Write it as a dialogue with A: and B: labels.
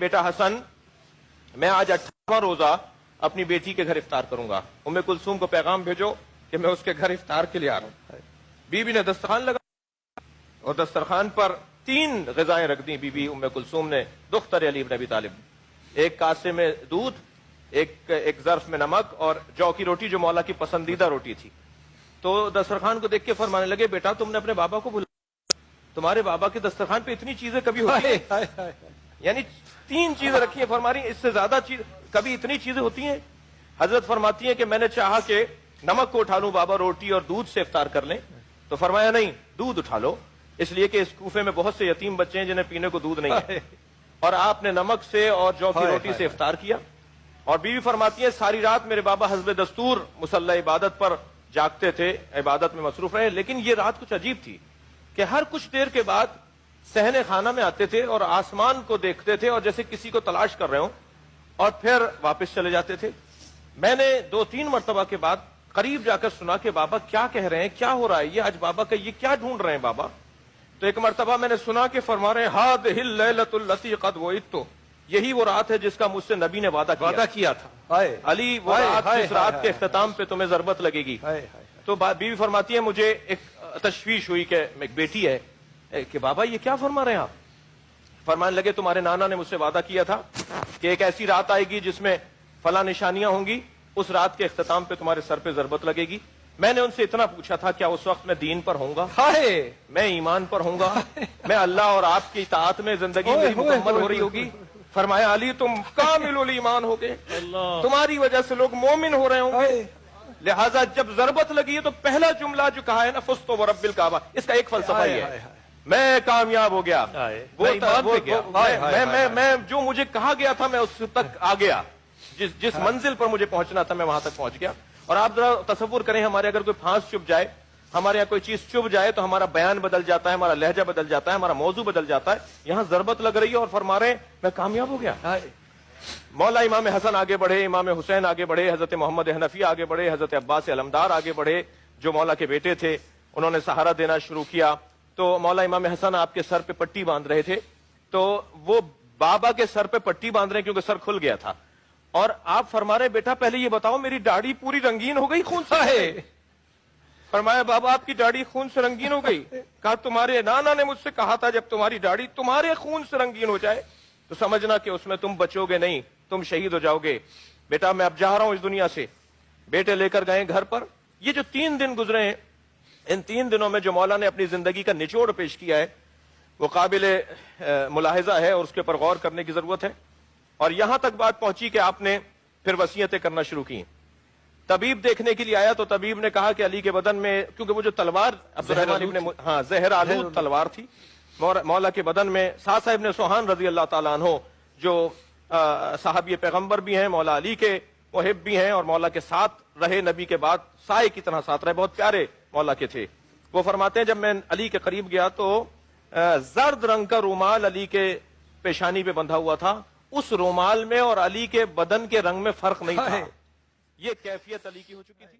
A: بیٹا حسن میں آج 18واں روزہ اپنی بیٹی کے گھر افطار کروں گا، ام کلثوم کو پیغام بھیجو کہ میں اس کے گھر افطار کے لیے آ رہا ہوں۔ بی نے دسترخوان لگا اور دسترخوان پر 3 غذائیں رکھ دیں بی ام کلثوم نے، دختر علی بن ابی طالب، ایک کاسے میں دودھ، ایک ظرف میں نمک اور جو کی روٹی جو مولا کی پسندیدہ روٹی تھی۔ تو دسترخوان کو دیکھ کے فرمانے لگے بیٹا تم نے اپنے بابا کو بلایا، تمہارے بابا کے دسترخوان پہ اتنی چیزیں کبھی ہوتی ہیں؟ یعنی 3 چیزیں رکھی ہیں، فرما رہی ہیں اس سے زیادہ چیز کبھی اتنی چیزیں ہوتی ہیں؟ حضرت فرماتی ہیں کہ میں نے چاہا کہ نمک کو اٹھا لوں، بابا روٹی اور دودھ سے افطار کر لیں، تو فرمایا نہیں، دودھ اٹھا لو، اس لیے کہ اس کوفے میں بہت سے یتیم بچے ہیں جنہیں پینے کو دودھ نہیں ہے، اور آپ نے نمک سے اور جو کی روٹی سے افطار کیا۔ اور بیوی فرماتی ہے ساری رات میرے بابا حسب دستور مصلی عبادت پر جاگتے تھے، عبادت میں مصروف رہے، لیکن یہ رات کچھ عجیب تھی کہ ہر کچھ دیر کے بعد صحن خانہ میں آتے تھے اور آسمان کو دیکھتے تھے اور جیسے کسی کو تلاش کر رہے ہوں، اور پھر واپس چلے جاتے تھے۔ میں نے 2-3 مرتبہ کے بعد قریب جا کر سنا کہ بابا کیا کہہ رہے ہیں، کیا ہو رہا ہے، یہ آج بابا کا یہ کیا ڈھونڈ رہے ہیں بابا؟ تو ایک مرتبہ میں نے سنا کہ فرما رہے ہیں ہذہ اللیلۃ التی قد وعدت، یہی وہ رات ہے جس کا مجھ سے نبی نے وعدہ کیا تھا، علی وہ رات جس رات کے اختتام پہ تمہیں ضربت لگے گی۔ تو بیوی فرماتی ہے مجھے ایک تشویش ہوئی کہ ایک بیٹی ہے کہ بابا یہ کیا فرما رہے ہیں آپ؟ فرمانے لگے تمہارے نانا نے مجھ سے وعدہ کیا تھا کہ ایک ایسی رات آئے گی جس میں فلاں نشانیاں ہوں گی، اس رات کے اختتام پہ تمہارے سر پہ ضربت لگے گی۔ میں نے ان سے اتنا پوچھا تھا کیا اس وقت میں دین پر ہوں گا، میں ایمان پر ہوں گا، میں اللہ اور آپ کی اطاعت میں زندگی میری مکمل ہو رہی ہوگی؟ فرمایا علی تم کامل الایمان ہو گئے، تمہاری وجہ سے لوگ مومن ہو رہے ہوں گے، لہٰذا جب ضربت لگی ہے تو پہلا جملہ جو کہا ہے نا فزت ورب الکعبہ، اس کا ایک فلسفہ یہ ہے میں کامیاب ہو گیا، میں جو مجھے کہا گیا تھا میں اس تک آ گیا، جس منزل پر مجھے پہنچنا تھا میں وہاں تک پہنچ گیا۔ اور آپ ذرا تصور کریں ہمارے اگر کوئی پھانس چپ جائے، ہمارے یہاں کوئی چیز چپ جائے تو ہمارا بیان بدل جاتا ہے، ہمارا لہجہ بدل جاتا ہے، ہمارا موضوع بدل جاتا ہے۔ یہاں ضربت لگ رہی ہے اور فرما رہے ہیں میں کامیاب ہو گیا۔ مولا امام حسن آگے بڑھے، امام حسین آگے بڑھے، حضرت محمد حنفی آگے بڑھے، حضرت عباس علمدار آگے بڑھے جو مولا کے بیٹے تھے، انہوں نے سہارا دینا شروع کیا۔ تو مولا امام حسن آپ کے سر پہ پٹی باندھ رہے تھے، تو وہ بابا کے سر پہ پٹی باندھ رہے ہیں کیونکہ سر کھل گیا تھا، اور آپ فرما رہے بیٹا پہلے یہ بتاؤ میری داڑھی پوری رنگین ہو گئی خون سے؟ فرمایا بابا آپ کی داڑھی خون سے رنگین ہو گئی؟ کہا تمہارے نانا نے مجھ سے کہا تھا جب تمہاری داڑھی تمہارے خون سے رنگین ہو جائے تو سمجھنا کہ اس میں تم بچو گے نہیں، تم شہید ہو جاؤ گے۔ بیٹا میں اب جا رہا ہوں اس دنیا سے۔ بیٹے لے کر گئے گھر پر۔ یہ جو 3 دن گزرے ہیں، ان 3 دنوں میں جو مولا نے اپنی زندگی کا نچوڑ پیش کیا ہے وہ قابل ملاحظہ ہے اور اس کے اوپر غور کرنے کی ضرورت ہے۔ اور یہاں تک بات پہنچی کہ آپ نے پھر وصیتیں کرنا شروع کی۔ طبیب دیکھنے کے لیے آیا تو طبیب نے کہا کہ علی کے بدن میں، کیونکہ وہ جو تلوار زہر آلود تلوار تھی، مولا کے بدن میں سعد ابن سوہان رضی اللہ تعالیٰ عنہ جو صحابی پیغمبر بھی ہیں، مولا علی کے محب بھی ہیں اور مولا کے ساتھ رہے، نبی کے بعد سائے کی طرح ساتھ رہے، بہت پیارے مولا کے تھے۔ وہ فرماتے ہیں جب میں علی کے قریب گیا تو زرد رنگ کا رومال علی کے پیشانی پہ بندھا ہوا تھا، اس رومال میں اور علی کے بدن کے رنگ میں فرق نہیں تھا، یہ کیفیت علی کی ہو چکی تھی۔